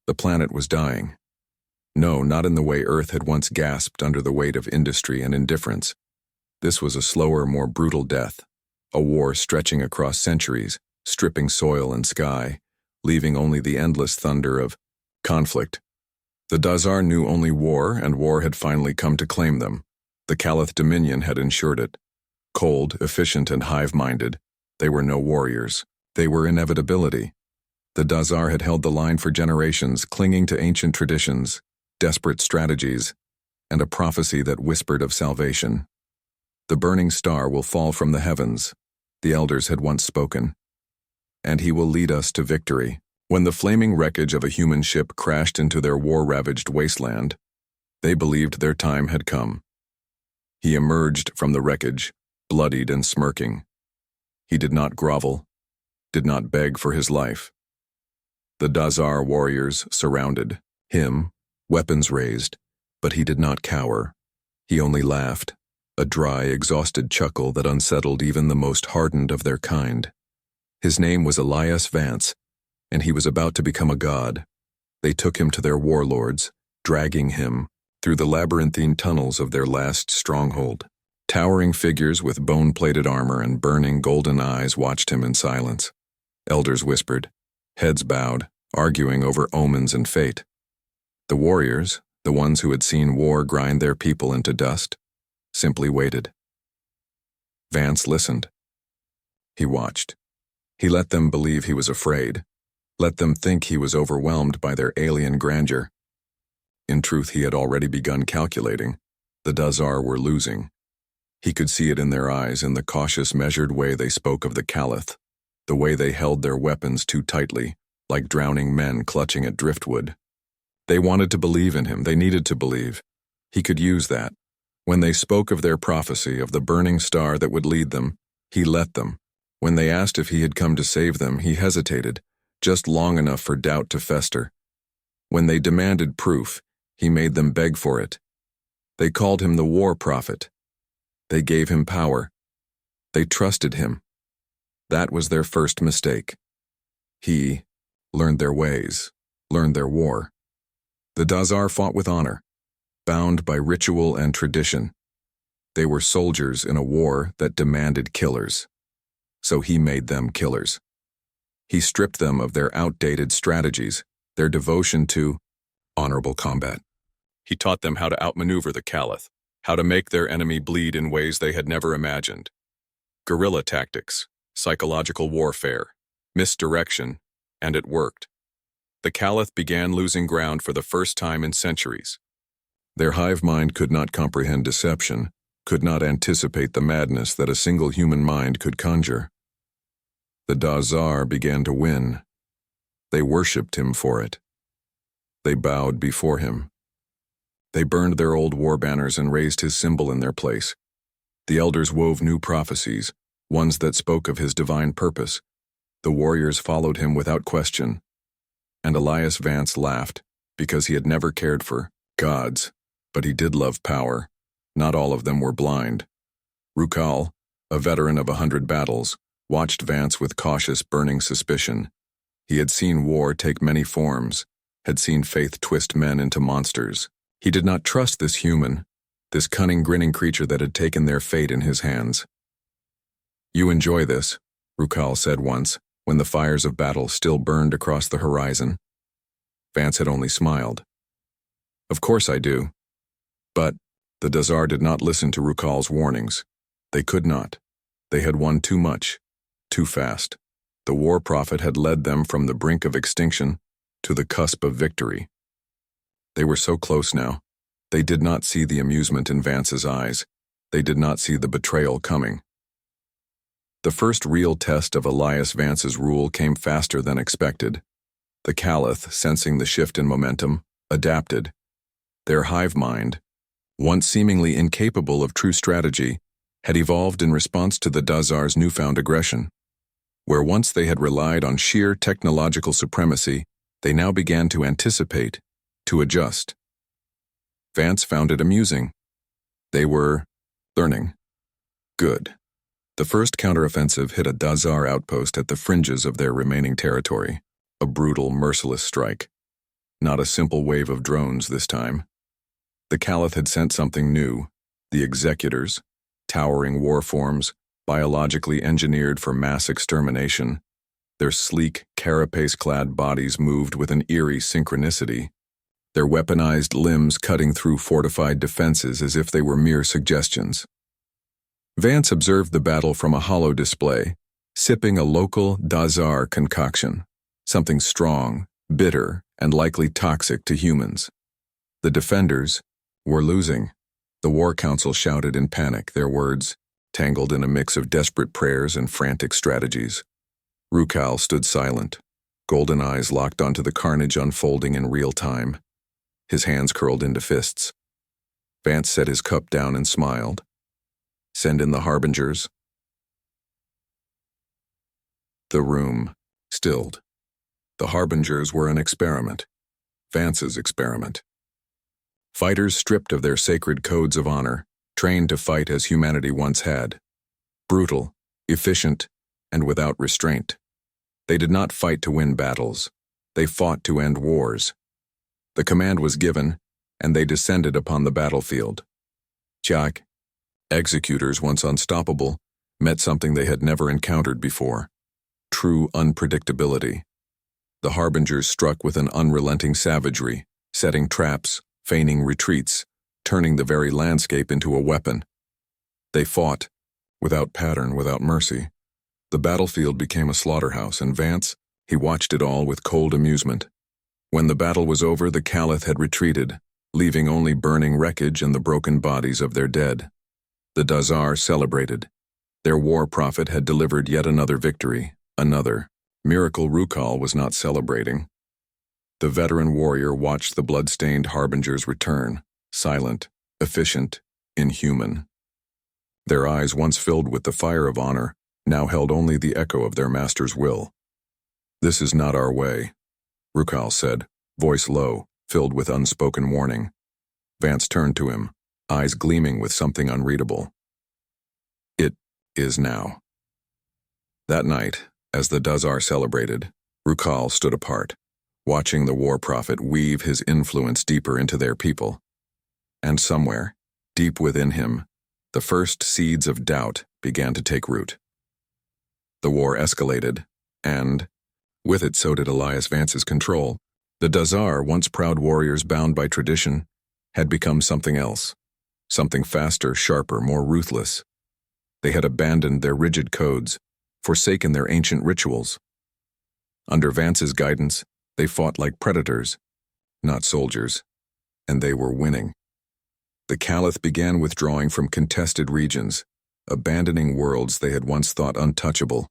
The planet was dying. No, not in the way Earth had once gasped under the weight of industry and indifference. This was a slower, more brutal death, a war stretching across centuries, stripping soil and sky, leaving only the endless thunder of conflict. The Dazar knew only war, and war had finally come to claim them. The Caliph Dominion had ensured it. Cold, efficient, and hive-minded, they were no warriors. They were inevitability. The Dazar had held the line for generations, clinging to ancient traditions, desperate strategies, and a prophecy that whispered of salvation. The burning star will fall from the heavens, the elders had once spoken, and he will lead us to victory. When the flaming wreckage of a human ship crashed into their war-ravaged wasteland, they believed their time had come. He emerged from the wreckage, bloodied and smirking. He did not grovel, did not beg for his life. The Dazar warriors surrounded him, weapons raised, but he did not cower. He only laughed, a dry, exhausted chuckle that unsettled even the most hardened of their kind. His name was Elias Vance, and he was about to become a god. They took him to their warlords, dragging him through the labyrinthine tunnels of their last stronghold. Towering figures with bone-plated armor and burning golden eyes watched him in silence. Elders whispered, heads bowed, arguing over omens and fate. The warriors, the ones who had seen war grind their people into dust, simply waited. Vance listened. He watched. He let them believe he was afraid, let them think he was overwhelmed by their alien grandeur. In truth, he had already begun calculating. The Dazar were losing. He could see it in their eyes, in the cautious, measured way they spoke of the Caliph, the way they held their weapons too tightly, like drowning men clutching at driftwood. They wanted to believe in him. They needed to believe. He could use that. When they spoke of their prophecy, of the burning star that would lead them, he let them. When they asked if he had come to save them, he hesitated, just long enough for doubt to fester. When they demanded proof, he made them beg for it. They called him the war prophet. They gave him power. They trusted him. That was their first mistake. He learned their ways, learned their war. The Dazar fought with honor, bound by ritual and tradition. They were soldiers in a war that demanded killers. So he made them killers. He stripped them of their outdated strategies, their devotion to honorable combat. He taught them how to outmaneuver the Caliph, how to make their enemy bleed in ways they had never imagined. Guerrilla tactics, psychological warfare, misdirection, and it worked. The Caliph began losing ground for the first time in centuries. Their hive mind could not comprehend deception, could not anticipate the madness that a single human mind could conjure. The Dazar began to win. They worshipped him for it. They bowed before him. They burned their old war banners and raised his symbol in their place. The elders wove new prophecies, ones that spoke of his divine purpose. The warriors followed him without question. And Elias Vance laughed, because he had never cared for gods, but he did love power. Not all of them were blind. Rukal, a veteran of 100 battles, watched Vance with cautious, burning suspicion. He had seen war take many forms, had seen faith twist men into monsters. He did not trust this human, this cunning, grinning creature that had taken their fate in his hands. "You enjoy this," Rukal said once, when the fires of battle still burned across the horizon. Vance had only smiled. "Of course I do." But the Dazar did not listen to Rukal's warnings. They could not. They had won too much, too fast. The war prophet had led them from the brink of extinction to the cusp of victory. They were so close now. They did not see the amusement in Vance's eyes. They did not see the betrayal coming. The first real test of Elias Vance's rule came faster than expected. The Caliph, sensing the shift in momentum, adapted. Their hive mind, once seemingly incapable of true strategy, had evolved in response to the Dazar's newfound aggression. Where once they had relied on sheer technological supremacy, they now began to anticipate, to adjust. Vance found it amusing. They were learning. Good. The first counteroffensive hit a Dazar outpost at the fringes of their remaining territory, a brutal, merciless strike. Not a simple wave of drones this time. The Caliph had sent something new, the executors, towering war forms, biologically engineered for mass extermination. Their sleek, carapace-clad bodies moved with an eerie synchronicity, their weaponized limbs cutting through fortified defenses as if they were mere suggestions. Vance observed the battle from a hollow display, sipping a local Dazar concoction, something strong, bitter, and likely toxic to humans. The defenders were losing. The War Council shouted in panic, their words tangled in a mix of desperate prayers and frantic strategies. Rukal stood silent, golden eyes locked onto the carnage unfolding in real time, his hands curled into fists. Vance set his cup down and smiled. Send in the harbingers. The room stilled. The harbingers were an experiment. Vance's experiment. Fighters stripped of their sacred codes of honor, trained to fight as humanity once had. Brutal, efficient, and without restraint. They did not fight to win battles. They fought to end wars. The command was given, and they descended upon the battlefield. Chak, executors once unstoppable, met something they had never encountered before. True unpredictability. The harbingers struck with an unrelenting savagery, setting traps, feigning retreats, turning the very landscape into a weapon. They fought, without pattern, without mercy. The battlefield became a slaughterhouse, and Vance, he watched it all with cold amusement. When the battle was over, the Caliph had retreated, leaving only burning wreckage and the broken bodies of their dead. The Dazar celebrated. Their war prophet had delivered yet another victory, another. Miracle Rukal was not celebrating. The veteran warrior watched the blood-stained harbingers return, silent, efficient, inhuman. Their eyes, once filled with the fire of honor, now held only the echo of their master's will. This is not our way, Rukal said, voice low, filled with unspoken warning. Vance turned to him, eyes gleaming with something unreadable. It is now. That night, as the Dazar celebrated, Rukal stood apart, watching the war prophet weave his influence deeper into their people. And somewhere, deep within him, the first seeds of doubt began to take root. The war escalated, and, with it so did Elias Vance's control. The Dazar, once proud warriors bound by tradition, had become something else, something faster, sharper, more ruthless. They had abandoned their rigid codes, forsaken their ancient rituals. Under Vance's guidance, they fought like predators, not soldiers, and they were winning. The Caliph began withdrawing from contested regions, abandoning worlds they had once thought untouchable.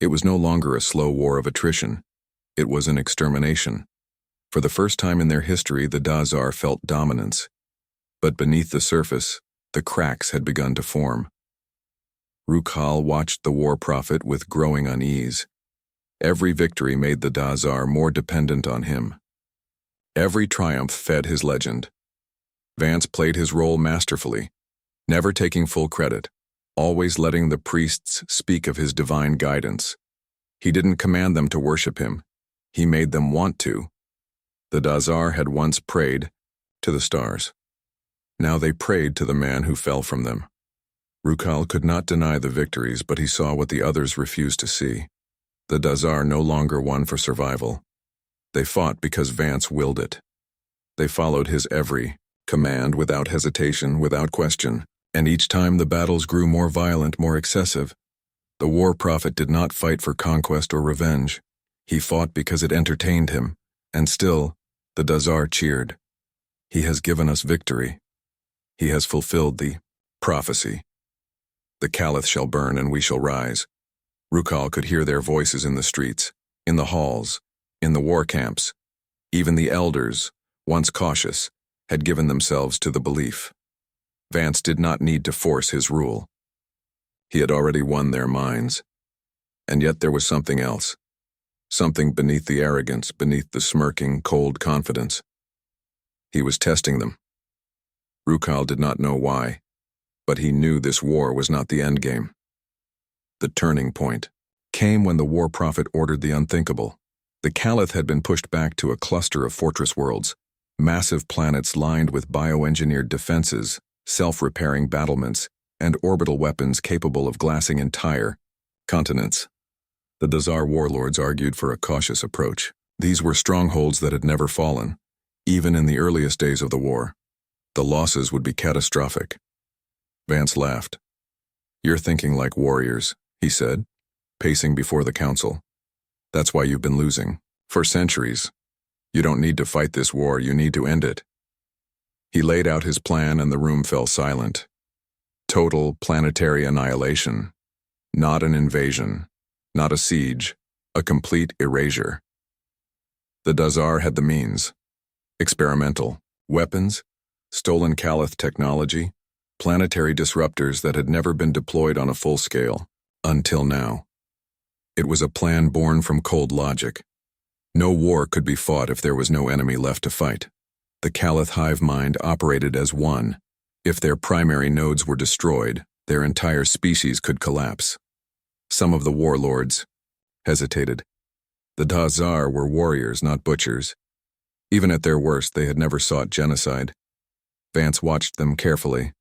It was no longer a slow war of attrition. It was an extermination. For the first time in their history, the Dazar felt dominance. But beneath the surface, the cracks had begun to form. Rukal watched the war prophet with growing unease. Every victory made the Dazar more dependent on him. Every triumph fed his legend. Vance played his role masterfully, never taking full credit, always letting the priests speak of his divine guidance. He didn't command them to worship him. He made them want to. The Dazar had once prayed to the stars. Now they prayed to the man who fell from them. Rukal could not deny the victories, but he saw what the others refused to see. The Dazar no longer won for survival. They fought because Vance willed it. They followed his every command without hesitation, without question, and each time the battles grew more violent, more excessive. The war prophet did not fight for conquest or revenge. He fought because it entertained him, and still, the Dazar cheered. He has given us victory. He has fulfilled the prophecy. The Caliph shall burn and we shall rise. Rukal could hear their voices in the streets, in the halls, in the war camps. Even the elders, once cautious, had given themselves to the belief. Vance did not need to force his rule. He had already won their minds. And yet there was something else. Something beneath the arrogance, beneath the smirking, cold confidence. He was testing them. Rukal did not know why, but he knew this war was not the endgame. The turning point came when the war prophet ordered the unthinkable. The Caliph had been pushed back to a cluster of fortress worlds, massive planets lined with bioengineered defenses, self-repairing battlements, and orbital weapons capable of glassing entire continents. The Dazar warlords argued for a cautious approach. These were strongholds that had never fallen, even in the earliest days of the war. The losses would be catastrophic. Vance laughed. "You're thinking like warriors," he said, pacing before the council. "That's why you've been losing. For centuries. You don't need to fight this war, you need to end it." He laid out his plan and the room fell silent. Total planetary annihilation. Not an invasion. Not a siege. A complete erasure. The Dazar had the means. Experimental. Weapons. Stolen Caliph technology. Planetary disruptors that had never been deployed on a full scale. Until now. It was a plan born from cold logic. No war could be fought if there was no enemy left to fight. The Caliph hive mind operated as one. If their primary nodes were destroyed, their entire species could collapse. Some of the warlords hesitated. The Dazar were warriors, not butchers. Even at their worst, they had never sought genocide. Vance watched them carefully.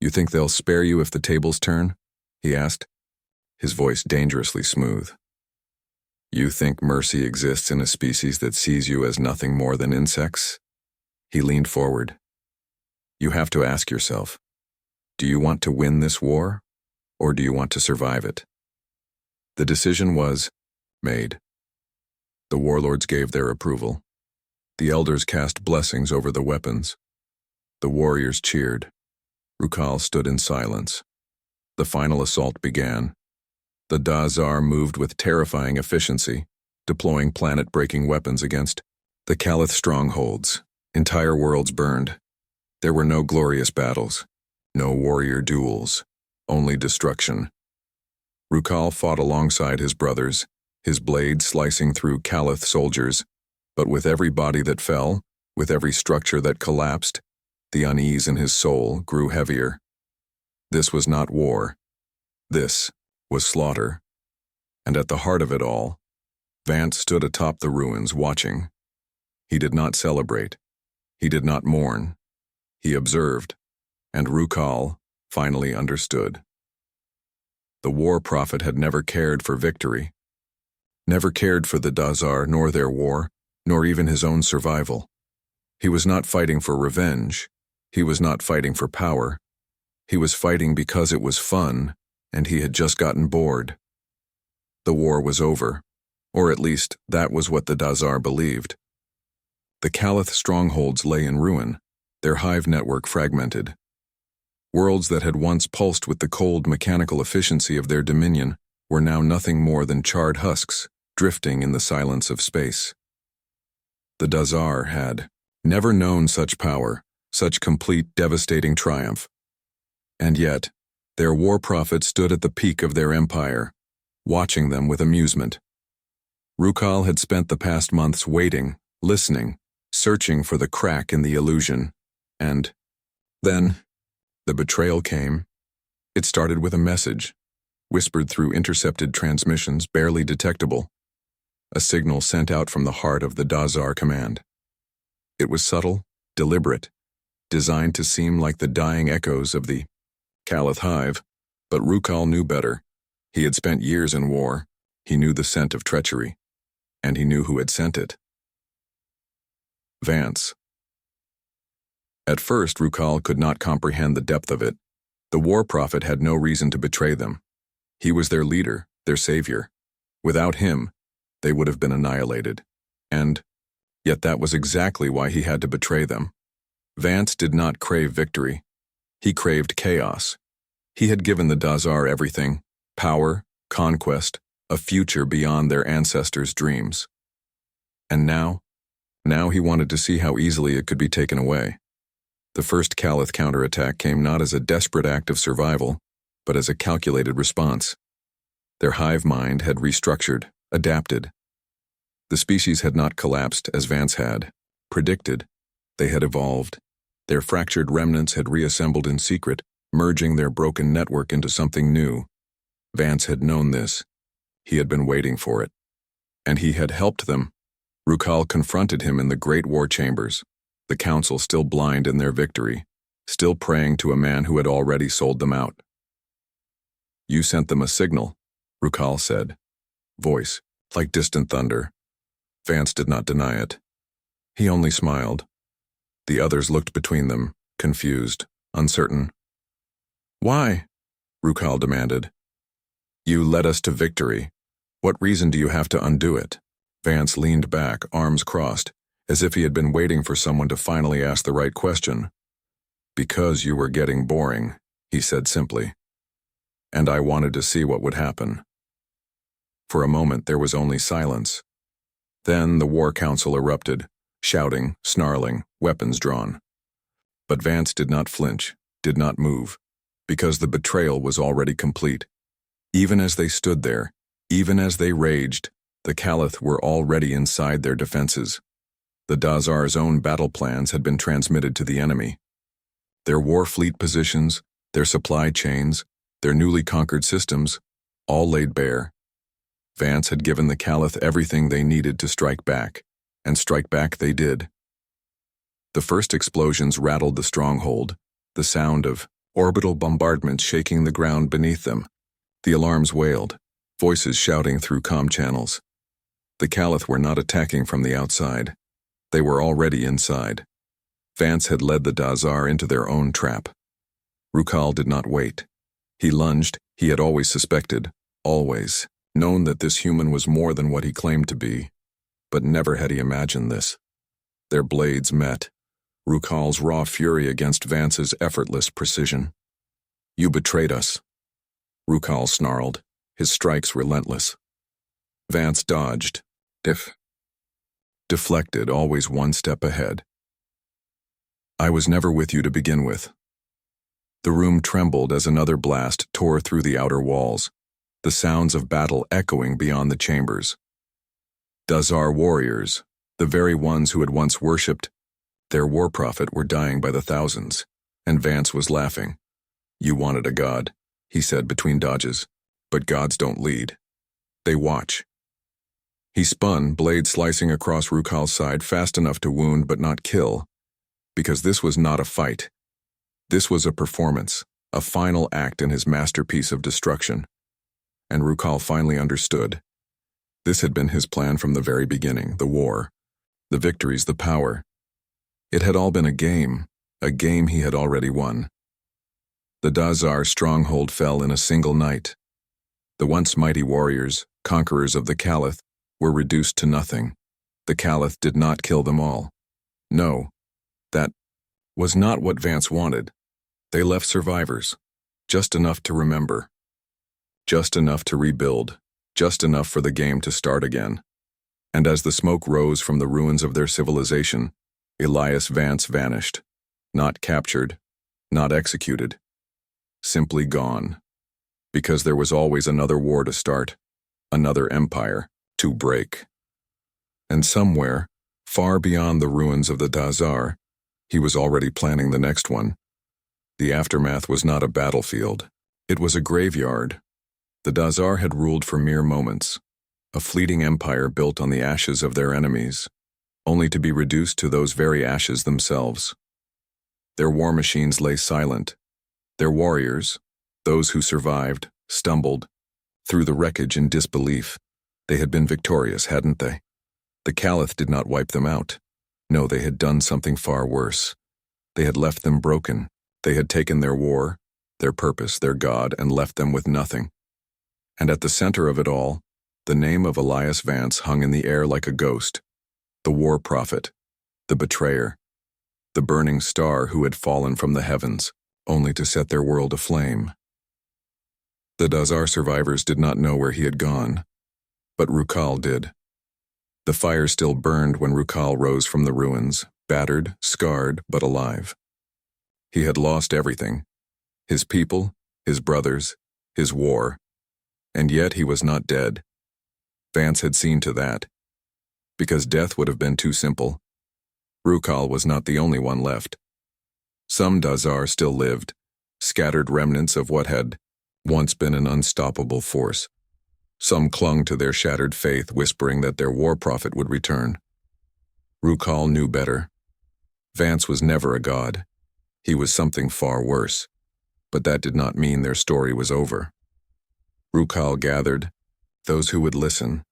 "You think they'll spare you if the tables turn?" he asked, his voice dangerously smooth. "You think mercy exists in a species that sees you as nothing more than insects?" He leaned forward. "You have to ask yourself, do you want to win this war, or do you want to survive it?" The decision was made. The warlords gave their approval. The elders cast blessings over the weapons. The warriors cheered. Rukal stood in silence. The final assault began. The Dazar moved with terrifying efficiency, deploying planet-breaking weapons against the Caliph strongholds. Entire worlds burned. There were no glorious battles, no warrior duels, only destruction. Rukal fought alongside his brothers, his blade slicing through Caliph soldiers, but with every body that fell, with every structure that collapsed, the unease in his soul grew heavier. This was not war. This was slaughter. And at the heart of it all, Vance stood atop the ruins watching. He did not celebrate. He did not mourn. He observed, and Rukal finally understood. The war prophet had never cared for victory, never cared for the Dazar nor their war, nor even his own survival. He was not fighting for revenge. He was not fighting for power. He was fighting because it was fun, and he had just gotten bored. The war was over, or at least that was what the Dazar believed. The Caliph strongholds lay in ruin, their hive network fragmented. Worlds that had once pulsed with the cold mechanical efficiency of their dominion were now nothing more than charred husks, drifting in the silence of space. The Dazar had never known such power, such complete devastating triumph. And yet, their war prophet stood at the peak of their empire, watching them with amusement. Rukal had spent the past months waiting, listening, searching for the crack in the illusion. And then, the betrayal came. It started with a message, whispered through intercepted transmissions barely detectable. A signal sent out from the heart of the Dazar command. It was subtle, deliberate, designed to seem like the dying echoes of the Caliph hive, but Rukal knew better. He had spent years in war. He knew the scent of treachery, and he knew who had sent it. Vance. At first, Rukal could not comprehend the depth of it. The war prophet had no reason to betray them. He was their leader, their savior. Without him, they would have been annihilated. And yet that was exactly why he had to betray them. Vance did not crave victory. He craved chaos. He had given the Dazar everything: power, conquest, a future beyond their ancestors' dreams. And now he wanted to see how easily it could be taken away. The first Caliph counterattack came not as a desperate act of survival, but as a calculated response. Their hive mind had restructured, adapted. The species had not collapsed as Vance had predicted. They had evolved. Their fractured remnants had reassembled in secret, merging their broken network into something new. Vance had known this. He had been waiting for it. And he had helped them. Rukal confronted him in the great war chambers, the council still blind in their victory, still praying to a man who had already sold them out. "You sent them a signal," Rukal said. Voice, like distant thunder. Vance did not deny it. He only smiled. The others looked between them, confused, uncertain. "Why?" Rukal demanded. "You led us to victory. What reason do you have to undo it?" Vance leaned back, arms crossed, as if he had been waiting for someone to finally ask the right question. "Because you were getting boring," he said simply. "And I wanted to see what would happen." For a moment there was only silence. Then the War Council erupted, shouting, snarling, weapons drawn. But Vance did not flinch, did not move, because the betrayal was already complete. Even as they stood there, even as they raged, the Caliph were already inside their defenses. The Dazar's own battle plans had been transmitted to the enemy. Their war fleet positions, their supply chains, their newly conquered systems, all laid bare. Vance had given the Caliph everything they needed to strike back, and strike back they did. The first explosions rattled the stronghold, the sound of orbital bombardments shaking the ground beneath them. The alarms wailed, voices shouting through comm channels. The Caliph were not attacking from the outside. They were already inside. Vance had led the Dazar into their own trap. Rukal did not wait. He lunged. He had always suspected, always, known that this human was more than what he claimed to be. But never had he imagined this. Their blades met. Rukal's raw fury against Vance's effortless precision. "You betrayed us." Rukal snarled, his strikes relentless. Vance dodged, deflected, always one step ahead. "I was never with you to begin with." The room trembled as another blast tore through the outer walls, the sounds of battle echoing beyond the chambers. Dazar warriors, the very ones who had once worshipped their war prophet, were dying by the thousands, and Vance was laughing. "You wanted a god," he said between dodges, "but gods don't lead. They watch." He spun, blade slicing across Rukal's side fast enough to wound but not kill, because this was not a fight. This was a performance, a final act in his masterpiece of destruction. And Rukal finally understood. This had been his plan from the very beginning, the war, the victories, the power. It had all been a game he had already won. The Dazar stronghold fell in a single night. The once mighty warriors, conquerors of the Caliph, were reduced to nothing. The Caliph did not kill them all. No, that was not what Vance wanted. They left survivors, just enough to remember, just enough to rebuild, just enough for the game to start again. And as the smoke rose from the ruins of their civilization, Elias Vance vanished, not captured, not executed, simply gone. Because there was always another war to start, another empire to break. And somewhere, far beyond the ruins of the Dazar, he was already planning the next one. The aftermath was not a battlefield. It was a graveyard. The Dazar had ruled for mere moments, a fleeting empire built on the ashes of their enemies, only to be reduced to those very ashes themselves. Their war machines lay silent. Their warriors, those who survived, stumbled through the wreckage in disbelief. They had been victorious, hadn't they? The Caliph did not wipe them out. No, they had done something far worse. They had left them broken. They had taken their war, their purpose, their God, and left them with nothing. And at the center of it all, the name of Elias Vance hung in the air like a ghost. The war prophet, the betrayer, the burning star who had fallen from the heavens, only to set their world aflame. The Dazar survivors did not know where he had gone, but Rukal did. The fire still burned when Rukal rose from the ruins, battered, scarred, but alive. He had lost everything, his people, his brothers, his war, and yet he was not dead. Vance had seen to that, because death would have been too simple. Rukal was not the only one left. Some Dazar still lived, scattered remnants of what had once been an unstoppable force. Some clung to their shattered faith, whispering that their war prophet would return. Rukal knew better. Vance was never a god. He was something far worse. But that did not mean their story was over. Rukal gathered those who would listen,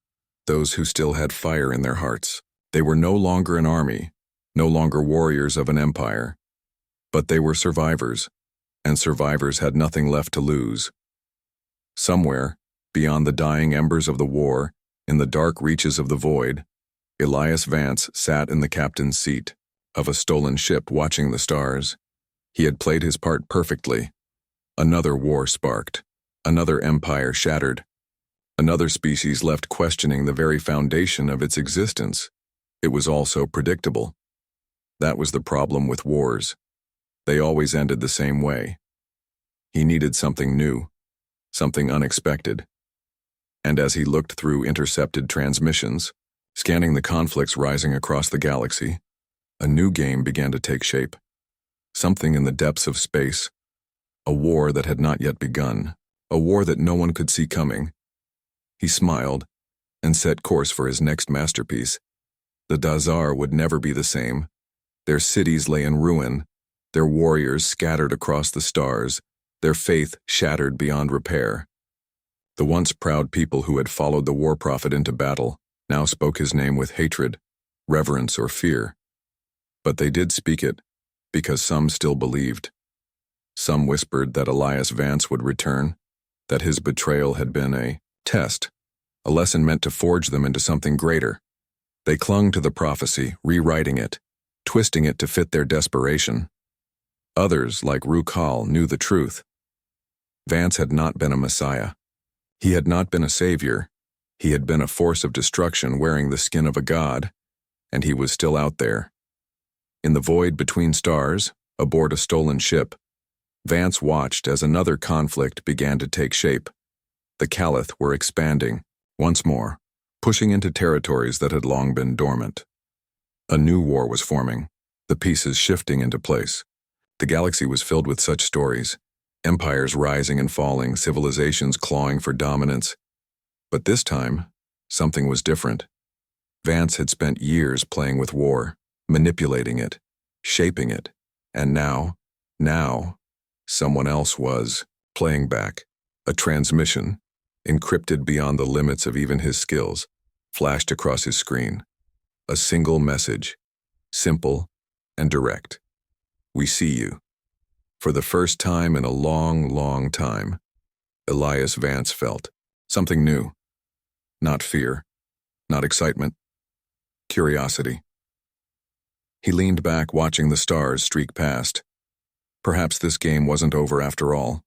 those who still had fire in their hearts. They were no longer an army, no longer warriors of an empire, but they were survivors, and survivors had nothing left to lose. Somewhere, beyond the dying embers of the war, in the dark reaches of the void, Elias Vance sat in the captain's seat of a stolen ship watching the stars. He had played his part perfectly. Another war sparked, another empire shattered, another species left questioning the very foundation of its existence. It was all so predictable. That was the problem with wars. They always ended the same way. He needed something new, something unexpected. And as he looked through intercepted transmissions, scanning the conflicts rising across the galaxy, a new game began to take shape. Something in the depths of space. A war that had not yet begun. A war that no one could see coming. He smiled and set course for his next masterpiece. The Dazar would never be the same. Their cities lay in ruin, their warriors scattered across the stars, their faith shattered beyond repair. The once proud people who had followed the war prophet into battle now spoke his name with hatred, reverence, or fear. But they did speak it, because some still believed. Some whispered that Elias Vance would return, that his betrayal had been a test, a lesson meant to forge them into something greater. They clung to the prophecy, rewriting it, twisting it to fit their desperation. Others, like Rukal, knew the truth. Vance had not been a messiah. He had not been a savior. He had been a force of destruction wearing the skin of a god, and he was still out there. In the void between stars, aboard a stolen ship, Vance watched as another conflict began to take shape. The Caliph were expanding, once more, pushing into territories that had long been dormant. A new war was forming, the pieces shifting into place. The galaxy was filled with such stories, empires rising and falling, civilizations clawing for dominance. But this time, something was different. Vance had spent years playing with war, manipulating it, shaping it, and now, someone else was playing back. A transmission, encrypted beyond the limits of even his skills, flashed across his screen. A single message, simple and direct. We see you. For the first time in a long, long time, Elias Vance felt something new. Not fear, not excitement, curiosity. He leaned back, watching the stars streak past. Perhaps this game wasn't over after all.